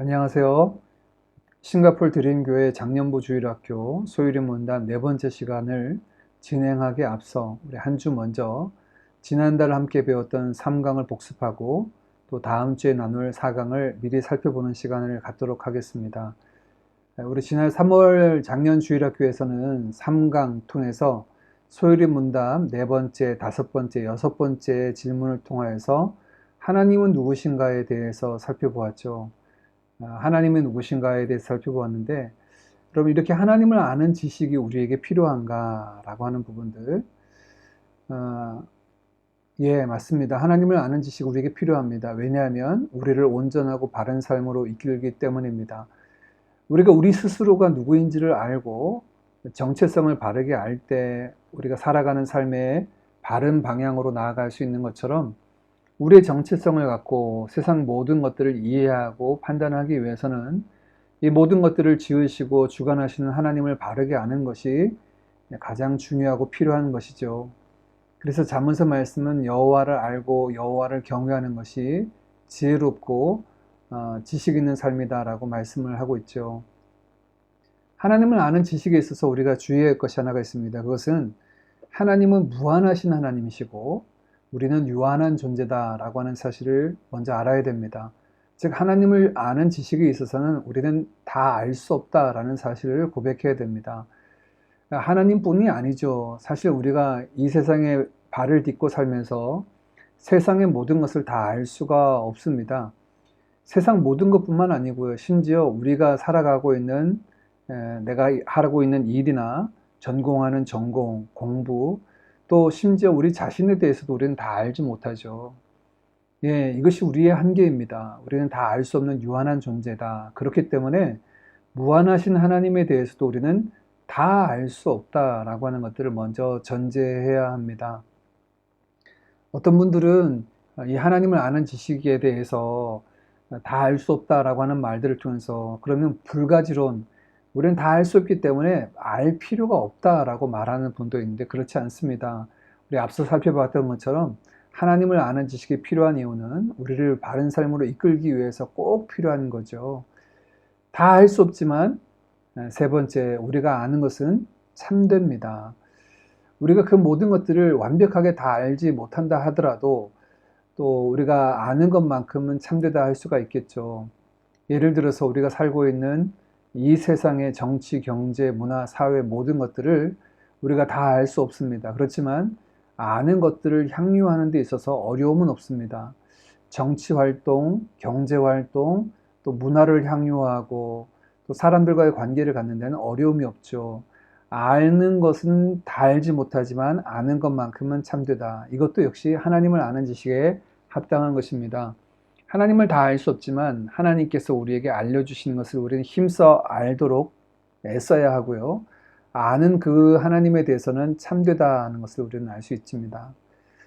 안녕하세요. 싱가포르 드림교회 장년부 주일학교 소유리 문단 네 번째 시간을 진행하기에 앞서 우리 한 주 먼저 지난달 함께 배웠던 3강을 복습하고 또 다음 주에 나눌 4강을 미리 살펴보는 시간을 갖도록 하겠습니다. 우리 지난 3월 작년 주일학교에서는 3강 통해서 소유리 문답 네 번째, 다섯 번째, 여섯 번째 질문을 통하여서 하나님은 누구신가에 대해서 살펴보았죠. 하나님은 누구신가에 대해서 살펴보았는데, 그럼 이렇게 하나님을 아는 지식이 우리에게 필요한가라고 하는 부분들, 예, 맞습니다. 하나님을 아는 지식이 우리에게 필요합니다. 왜냐하면 우리를 온전하고 바른 삶으로 이끌기 때문입니다. 우리가 우리 스스로가 누구인지를 알고 정체성을 바르게 알 때 우리가 살아가는 삶의 바른 방향으로 나아갈 수 있는 것처럼 우리의 정체성을 갖고 세상 모든 것들을 이해하고 판단하기 위해서는 이 모든 것들을 지으시고 주관하시는 하나님을 바르게 아는 것이 가장 중요하고 필요한 것이죠. 그래서 잠언서 말씀은 여호와를 알고 여호와를 경외하는 것이 지혜롭고 지식 있는 삶이다라고 말씀을 하고 있죠. 하나님을 아는 지식에 있어서 우리가 주의해야 할 것이 하나가 있습니다. 그것은 하나님은 무한하신 하나님이시고 우리는 유한한 존재다라고 하는 사실을 먼저 알아야 됩니다. 즉 하나님을 아는 지식에 있어서는 우리는 다 알 수 없다라는 사실을 고백해야 됩니다. 하나님뿐이 아니죠. 사실 우리가 이 세상에 발을 딛고 살면서 세상의 모든 것을 다 알 수가 없습니다. 세상 모든 것뿐만 아니고요. 심지어 우리가 살아가고 있는 내가 하고 있는 일이나 전공하는 전공, 공부, 또 심지어 우리 자신에 대해서도 우리는 다 알지 못하죠. 예, 이것이 우리의 한계입니다. 우리는 다 알 수 없는 유한한 존재다. 그렇기 때문에 무한하신 하나님에 대해서도 우리는 다 알 수 없다라고 하는 것들을 먼저 전제해야 합니다. 어떤 분들은 이 하나님을 아는 지식에 대해서 다 알 수 없다라고 하는 말들을 통해서 그러면 불가지론, 우리는 다 알 수 없기 때문에 알 필요가 없다라고 말하는 분도 있는데 그렇지 않습니다. 우리 앞서 살펴봤던 것처럼 하나님을 아는 지식이 필요한 이유는 우리를 바른 삶으로 이끌기 위해서 꼭 필요한 거죠. 다 알 수 없지만 세 번째, 우리가 아는 것은 참됩니다. 우리가 그 모든 것들을 완벽하게 다 알지 못한다 하더라도 또 우리가 아는 것만큼은 참되다 할 수가 있겠죠. 예를 들어서 우리가 살고 있는 이 세상의 정치, 경제, 문화, 사회 모든 것들을 우리가 다 알 수 없습니다. 그렇지만 아는 것들을 향유하는 데 있어서 어려움은 없습니다. 정치 활동, 경제 활동, 또 문화를 향유하고 또 사람들과의 관계를 갖는 데는 어려움이 없죠. 아는 것은 다 알지 못하지만 아는 것만큼은 참되다. 이것도 역시 하나님을 아는 지식에 합당한 것입니다. 하나님을 다 알 수 없지만 하나님께서 우리에게 알려주시는 것을 우리는 힘써 알도록 애써야 하고요. 아는 그 하나님에 대해서는 참되다는 것을 우리는 알 수 있습니다.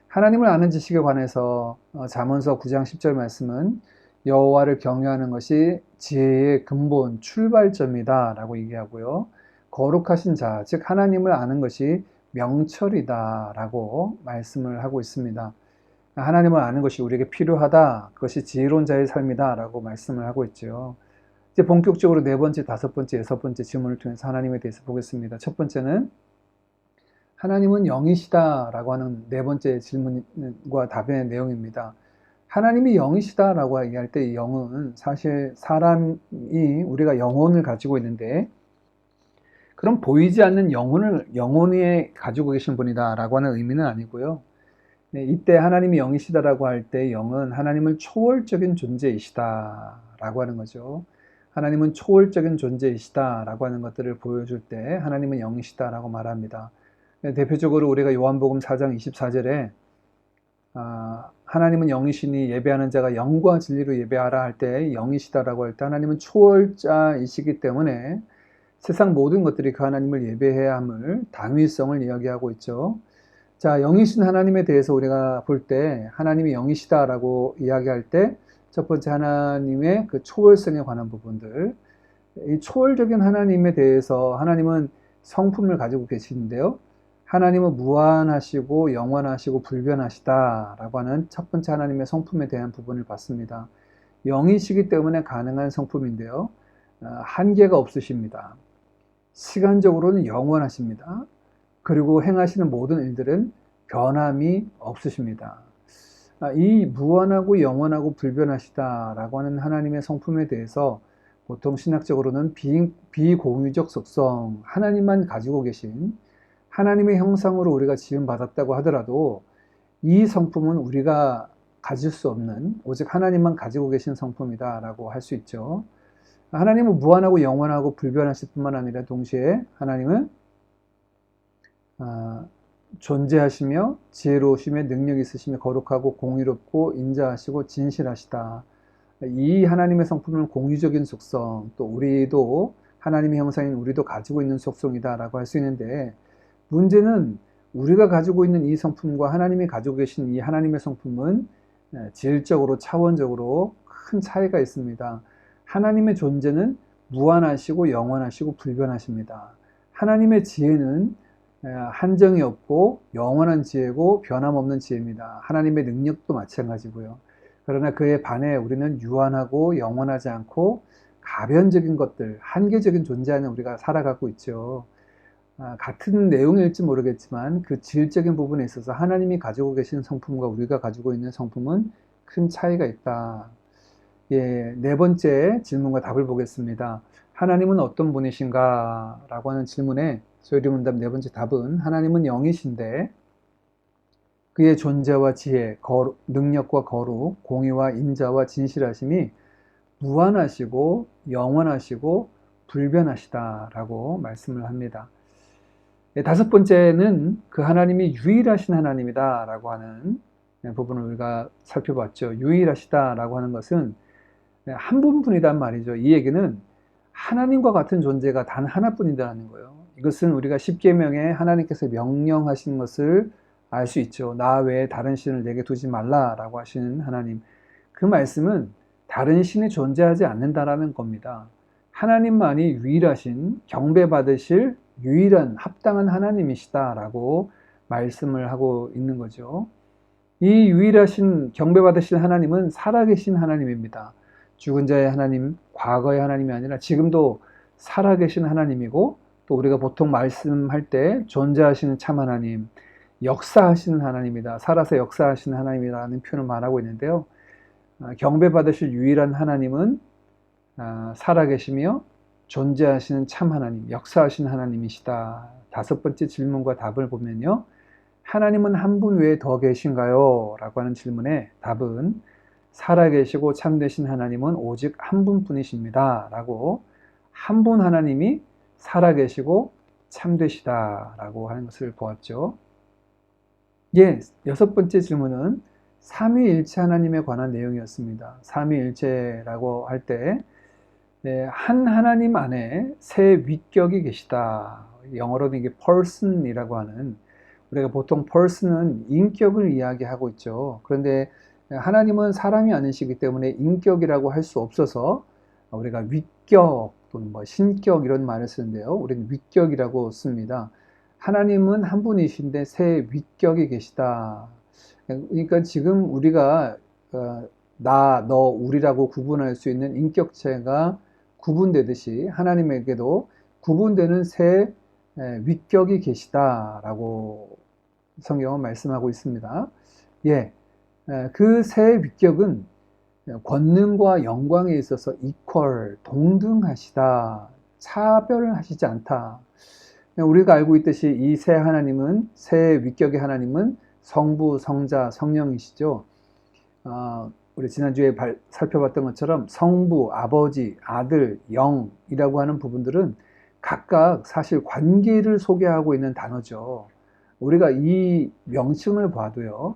하나님을 아는 지식에 관해서 잠언서 9장 10절 말씀은 여호와를 경외하는 것이 지혜의 근본, 출발점이다 라고 얘기하고요. 거룩하신 자, 즉 하나님을 아는 것이 명철이다 라고 말씀을 하고 있습니다. 하나님을 아는 것이 우리에게 필요하다. 그것이 지혜로운 자의 삶이다. 라고 말씀을 하고 있죠. 이제 본격적으로 네 번째, 다섯 번째, 여섯 번째 질문을 통해서 하나님에 대해서 보겠습니다. 첫 번째는 하나님은 영이시다. 라고 하는 네 번째 질문과 답의 내용입니다. 하나님이 영이시다. 라고 얘기할 때 이 영은 사실 사람이 우리가 영혼을 가지고 있는데 그럼 보이지 않는 영혼이 가지고 계신 분이다. 라고 하는 의미는 아니고요. 네, 이때 하나님이 영이시다라고 할 때 영은 하나님은 초월적인 존재이시다라고 하는 거죠. 하나님은 초월적인 존재이시다라고 하는 것들을 보여줄 때 하나님은 영이시다라고 말합니다. 네, 대표적으로 우리가 요한복음 4장 24절에 하나님은 영이시니 예배하는 자가 영과 진리로 예배하라 할 때 영이시다라고 할 때 하나님은 초월자이시기 때문에 세상 모든 것들이 그 하나님을 예배해야 함을 당위성을 이야기하고 있죠. 자, 영이신 하나님에 대해서 우리가 볼 때 하나님이 영이시다라고 이야기할 때 첫 번째 하나님의 그 초월성에 관한 부분들, 이 초월적인 하나님에 대해서 하나님은 성품을 가지고 계시는데요. 하나님은 무한하시고 영원하시고 불변하시다라고 하는 첫 번째 하나님의 성품에 대한 부분을 봤습니다. 영이시기 때문에 가능한 성품인데요. 한계가 없으십니다. 시간적으로는 영원하십니다. 그리고 행하시는 모든 일들은 변함이 없으십니다. 이 무한하고 영원하고 불변하시다라고 하는 하나님의 성품에 대해서 보통 신학적으로는 비공유적 속성, 하나님만 가지고 계신 하나님의 형상으로 우리가 지음받았다고 하더라도 이 성품은 우리가 가질 수 없는 오직 하나님만 가지고 계신 성품이다라고 할 수 있죠. 하나님은 무한하고 영원하고 불변하실 뿐만 아니라 동시에 하나님은 존재하시며 지혜로우시며 능력 있으시며 거룩하고 공의롭고 인자하시고 진실하시다. 이 하나님의 성품은 공유적인 속성, 또 우리도 하나님의 형상인 우리도 가지고 있는 속성이다라고 할 수 있는데, 문제는 우리가 가지고 있는 이 성품과 하나님이 가지고 계신 이 하나님의 성품은 질적으로 차원적으로 큰 차이가 있습니다. 하나님의 존재는 무한하시고 영원하시고 불변하십니다. 하나님의 지혜는 한정이 없고 영원한 지혜고 변함없는 지혜입니다. 하나님의 능력도 마찬가지고요. 그러나 그에 반해 우리는 유한하고 영원하지 않고 가변적인 것들, 한계적인 존재 안에 우리가 살아가고 있죠. 같은 내용일지 모르겠지만 그 질적인 부분에 있어서 하나님이 가지고 계신 성품과 우리가 가지고 있는 성품은 큰 차이가 있다. 네 번째 질문과 답을 보겠습니다. 하나님은 어떤 분이신가? 라고 하는 질문에 소요리문답 네 번째 답은 하나님은 영이신데 그의 존재와 지혜, 능력과 거룩, 공의와 인자와 진실하심이 무한하시고 영원하시고 불변하시다라고 말씀을 합니다. 다섯 번째는 그 하나님이 유일하신 하나님이다라고 하는 부분을 우리가 살펴봤죠. 유일하시다라고 하는 것은 한 분뿐이란 말이죠. 이 얘기는 하나님과 같은 존재가 단 하나뿐이라는 거예요. 이것은 우리가 십계명에 하나님께서 명령하신 것을 알 수 있죠. 나 외에 다른 신을 내게 두지 말라라고 하시는 하나님. 그 말씀은 다른 신이 존재하지 않는다라는 겁니다. 하나님만이 유일하신 경배받으실 유일한 합당한 하나님이시다라고 말씀을 하고 있는 거죠. 이 유일하신 경배받으실 하나님은 살아계신 하나님입니다. 죽은 자의 하나님, 과거의 하나님이 아니라 지금도 살아계신 하나님이고, 또 우리가 보통 말씀할 때 존재하시는 참 하나님, 역사하시는 하나님이다. 살아서 역사하시는 하나님이라는 표현을 말하고 있는데요. 경배받으실 유일한 하나님은 살아계시며 존재하시는 참 하나님, 역사하시는 하나님이시다. 다섯 번째 질문과 답을 보면요. 하나님은 한 분 외에 더 계신가요? 라고 하는 질문에 답은 살아계시고 참되신 하나님은 오직 한 분뿐이십니다. 라고 한 분 하나님이 살아계시고 참되시다 라고 하는 것을 보았죠. 여섯 번째 질문은 삼위일체 하나님에 관한 내용이었습니다. 삼위일체라고 할 때 한 하나님 안에 세 위격이 계시다. 영어로는 이게 person이라고 하는, 우리가 보통 person은 인격을 이야기하고 있죠. 그런데 하나님은 사람이 아니시기 때문에 인격이라고 할 수 없어서 우리가 위격 또는 신격 이런 말을 쓰는데요. 우리는 위격이라고 씁니다. 하나님은 한 분이신데 세 위격이 계시다. 그러니까 지금 우리가 나, 너, 우리라고 구분할 수 있는 인격체가 구분되듯이 하나님에게도 구분되는 세 위격이 계시다라고 성경은 말씀하고 있습니다. 그 세 위격은 권능과 영광에 있어서 equal, 동등하시다, 차별하시지 않다. 우리가 알고 있듯이 이 세 하나님은, 세 위격의 하나님은 성부, 성자, 성령이시죠. 우리 지난주에 살펴봤던 것처럼 성부, 아버지, 아들, 영이라고 하는 부분들은 각각 사실 관계를 소개하고 있는 단어죠. 우리가 이 명칭을 봐도요,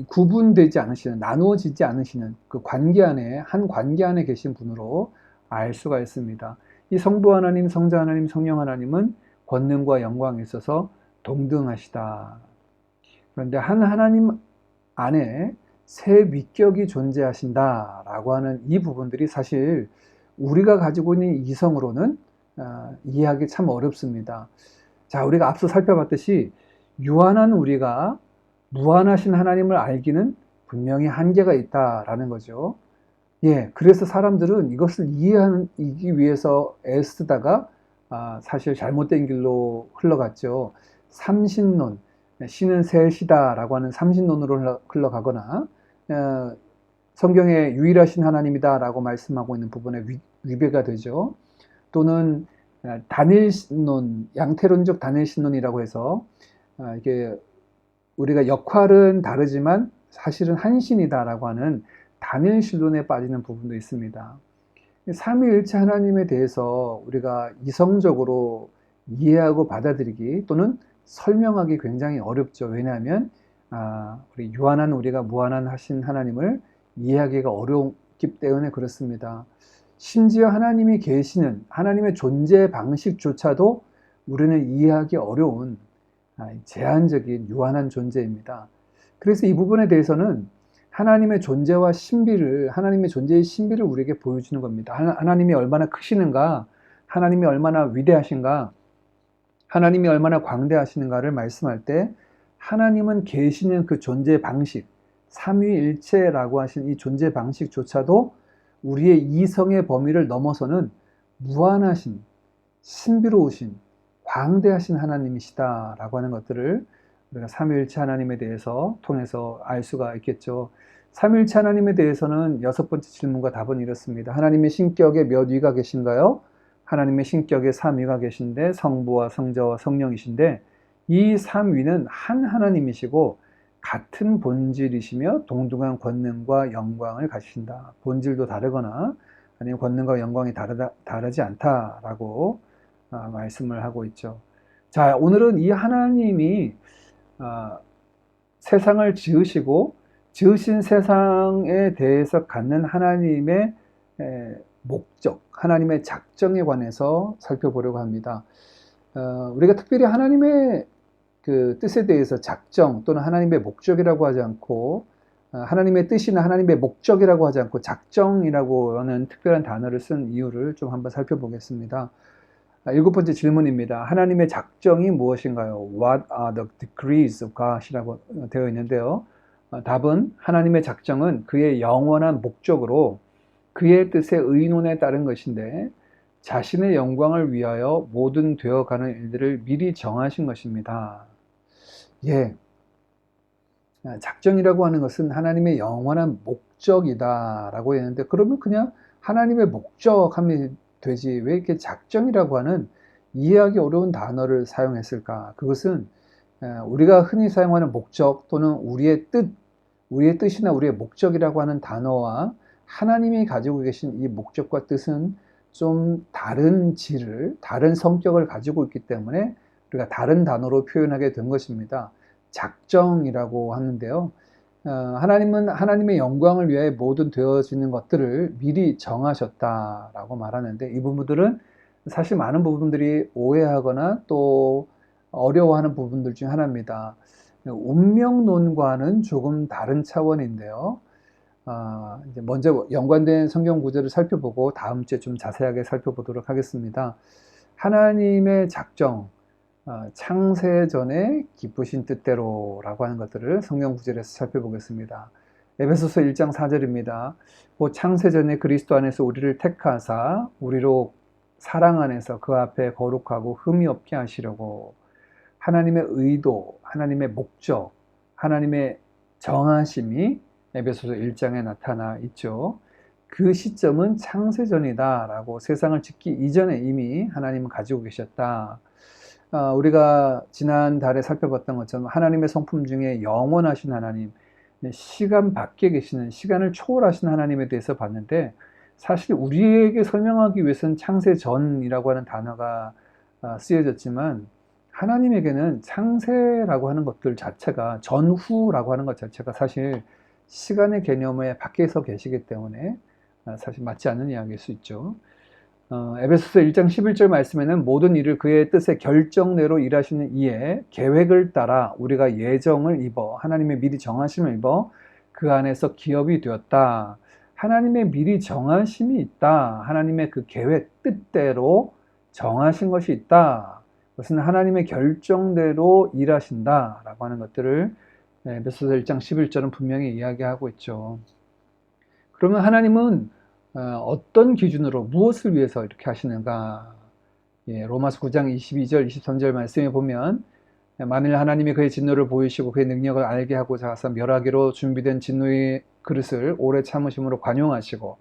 구분되지 않으시는, 나누어지지 않으시는 그 관계 안에, 한 관계 안에 계신 분으로 알 수가 있습니다. 이 성부 하나님, 성자 하나님, 성령 하나님은 권능과 영광에 있어서 동등하시다. 그런데 한 하나님 안에 세 위격이 존재하신다라고 하는 이 부분들이 사실 우리가 가지고 있는 이성으로는 이해하기 참 어렵습니다. 자, 우리가 앞서 살펴봤듯이 유한한 우리가 무한하신 하나님을 알기는 분명히 한계가 있다라는 거죠. 예, 그래서 사람들은 이것을 이해하기 위해서 애쓰다가 사실 잘못된 길로 흘러갔죠. 삼신론, 신은 셋이다라고 하는 삼신론으로 흘러가거나 성경에 유일하신 하나님이다라고 말씀하고 있는 부분에 위배가 되죠. 또는 단일신론, 양태론적 단일신론이라고 해서 이게 우리가 역할은 다르지만 사실은 한신이다라고 하는 단일신론에 빠지는 부분도 있습니다. 삼위일체 하나님에 대해서 우리가 이성적으로 이해하고 받아들이기 또는 설명하기 굉장히 어렵죠. 왜냐하면 우리 유한한 우리가 무한한 하신 하나님을 이해하기가 어렵기 때문에 그렇습니다. 심지어 하나님이 계시는 하나님의 존재 방식조차도 우리는 이해하기 어려운 제한적인 유한한 존재입니다. 그래서 이 부분에 대해서는 하나님의 존재와 신비를, 하나님의 존재의 신비를 우리에게 보여주는 겁니다. 하나님이 얼마나 크시는가, 하나님이 얼마나 위대하신가, 하나님이 얼마나 광대하시는가를 말씀할 때 하나님은 계시는 그 존재 방식, 삼위일체라고 하신 이 존재 방식조차도 우리의 이성의 범위를 넘어서는 무한하신, 신비로우신, 광대하신 하나님이시다라고 하는 것들을 우리가 삼위일체 하나님에 대해서 통해서 알 수가 있겠죠. 삼위일체 하나님에 대해서는 6번째 질문과 답은 이렇습니다. 하나님의 신격에 몇 위가 계신가요? 하나님의 신격에 3위가 계신데 성부와 성자와 성령이신데 이 3위는 한 하나님이시고 같은 본질이시며 동등한 권능과 영광을 가지신다. 본질도 다르거나 아니면 권능과 영광이 다르지 않다라고 말씀을 하고 있죠. 자, 오늘은 이 하나님이 세상을 지으시고 지으신 세상에 대해서 갖는 하나님의 목적, 하나님의 작정에 관해서 살펴보려고 합니다. 우리가 특별히 하나님의 그 뜻에 대해서 작정 또는 하나님의 목적이라고 하지 않고 하나님의 뜻이나 하나님의 목적이라고 하지 않고 작정이라고 하는 특별한 단어를 쓴 이유를 좀 한번 살펴보겠습니다. 7번째 질문입니다. 하나님의 작정이 무엇인가요? What are the decrees of God이라고 되어 있는데요. 답은 하나님의 작정은 그의 영원한 목적으로 그의 뜻의 의논에 따른 것인데 자신의 영광을 위하여 모든 되어가는 일들을 미리 정하신 것입니다. 예, 작정이라고 하는 것은 하나님의 영원한 목적이다라고 했는데 그러면 그냥 하나님의 목적하면 되지 왜 이렇게 작정이라고 하는 이해하기 어려운 단어를 사용했을까? 그것은 우리가 흔히 사용하는 목적 또는 우리의 뜻이나 우리의 목적이라고 하는 단어와 하나님이 가지고 계신 이 목적과 뜻은 좀 다른 질을, 다른 성격을 가지고 있기 때문에 우리가 다른 단어로 표현하게 된 것입니다. 작정이라고 하는데요. 하나님은 하나님의 영광을 위해 모든 되어지는 것들을 미리 정하셨다라고 말하는데 이 부분들은 사실 많은 부분들이 오해하거나 또 어려워하는 부분들 중 하나입니다. 운명론과는 조금 다른 차원인데요. 이제 먼저 연관된 성경 구절을 살펴보고 다음 주에 좀 자세하게 살펴보도록 하겠습니다. 하나님의 작정, 창세전에 기쁘신 뜻대로라고 하는 것들을 성경 구절에서 살펴보겠습니다. 에베소서 1장 4절입니다. 곧 창세전에 그리스도 안에서 우리를 택하사 우리로 사랑 안에서 그 앞에 거룩하고 흠이 없게 하시려고 하나님의 의도, 하나님의 목적, 하나님의 정하심이 에베소서 1장에 나타나 있죠. 그 시점은 창세전이다라고 세상을 짓기 이전에 이미 하나님은 가지고 계셨다. 우리가 지난달에 살펴봤던 것처럼 하나님의 성품 중에 영원하신 하나님, 시간 밖에 계시는 시간을 초월하신 하나님에 대해서 봤는데 사실 우리에게 설명하기 위해서는 창세전이라고 하는 단어가 쓰여졌지만 하나님에게는 창세라고 하는 것들 자체가 전후라고 하는 것 자체가 사실 시간의 개념에 밖에서 계시기 때문에 사실 맞지 않는 이야기일 수 있죠. 에베소서 1장 11절 말씀에는 모든 일을 그의 뜻의 결정대로 일하시는 이에 계획을 따라 우리가 예정을 입어 하나님의 미리 정하심을 입어 그 안에서 기업이 되었다. 하나님의 미리 정하심이 있다. 하나님의 그 계획 뜻대로 정하신 것이 있다. 그것은 하나님의 결정대로 일하신다라고 하는 것들을 에베소서 1장 11절은 분명히 이야기하고 있죠. 그러면 하나님은 어떤 기준으로 무엇을 위해서 이렇게 하시는가? 로마서 9장 22절, 23절 말씀에 보면 만일 하나님이 그의 진노를 보이시고 그의 능력을 알게 하고자 하사 멸하기로 준비된 진노의 그릇을 오래 참으심으로 관용하시고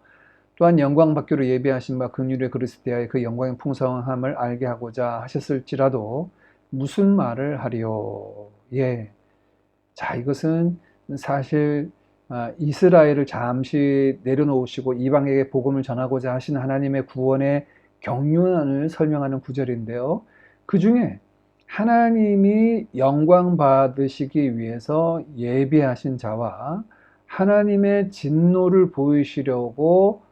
또한 영광 받기로 예비하신 바 긍휼의 그릇에 대하여 그 영광의 풍성함을 알게 하고자 하셨을지라도 무슨 말을 하리요? 자, 이것은 사실 이스라엘을 잠시 내려놓으시고 이방에게 복음을 전하고자 하신 하나님의 구원의 경륜을 설명하는 구절인데요. 그 중에 하나님이 영광 받으시기 위해서 예비하신 자와 하나님의 진노를 보이시려고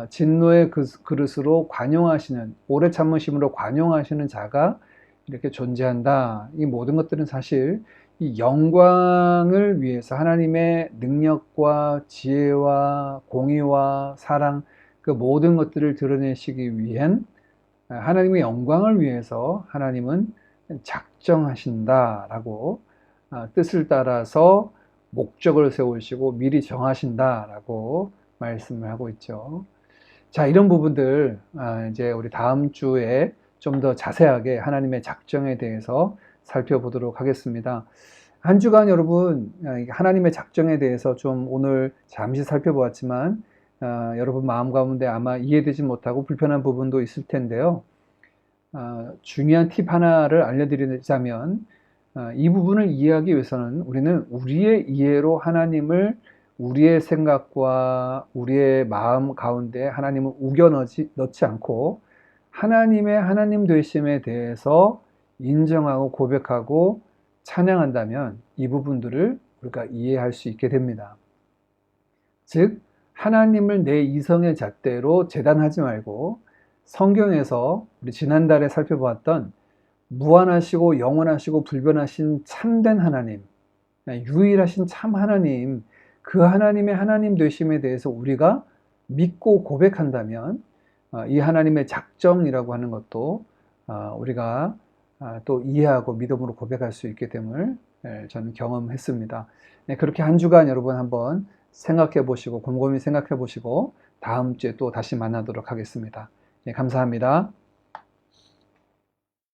진노의 그릇으로 관용하시는, 오래 참으심으로 관용하시는 자가 이렇게 존재한다. 이 모든 것들은 사실 이 영광을 위해서 하나님의 능력과 지혜와 공의와 사랑, 그 모든 것들을 드러내시기 위한 하나님의 영광을 위해서 하나님은 작정하신다라고 뜻을 따라서 목적을 세우시고 미리 정하신다라고 말씀을 하고 있죠. 자, 이런 부분들 이제 우리 다음 주에 좀 더 자세하게 하나님의 작정에 대해서 살펴보도록 하겠습니다. 한 주간 여러분 하나님의 작정에 대해서 좀 오늘 잠시 살펴보았지만 여러분 마음 가운데 아마 이해되지 못하고 불편한 부분도 있을 텐데요. 중요한 팁 하나를 알려드리자면 이 부분을 이해하기 위해서는 우리는 우리의 이해로 하나님을 우리의 생각과 우리의 마음 가운데 하나님을 우겨 넣지 않고 하나님의 하나님 되심에 대해서 인정하고 고백하고 찬양한다면 이 부분들을 우리가 이해할 수 있게 됩니다. 즉 하나님을 내 이성의 잣대로 재단하지 말고 성경에서 우리 지난달에 살펴보았던 무한하시고 영원하시고 불변하신 참된 하나님, 유일하신 참 하나님, 그 하나님의 하나님 되심에 대해서 우리가 믿고 고백한다면 이 하나님의 작정이라고 하는 것도 우리가 또 이해하고 믿음으로 고백할 수 있게 됨을 저는 경험했습니다. 그렇게 한 주간 여러분 한번 생각해 보시고 곰곰이 생각해 보시고 다음 주에 또 다시 만나도록 하겠습니다. 감사합니다.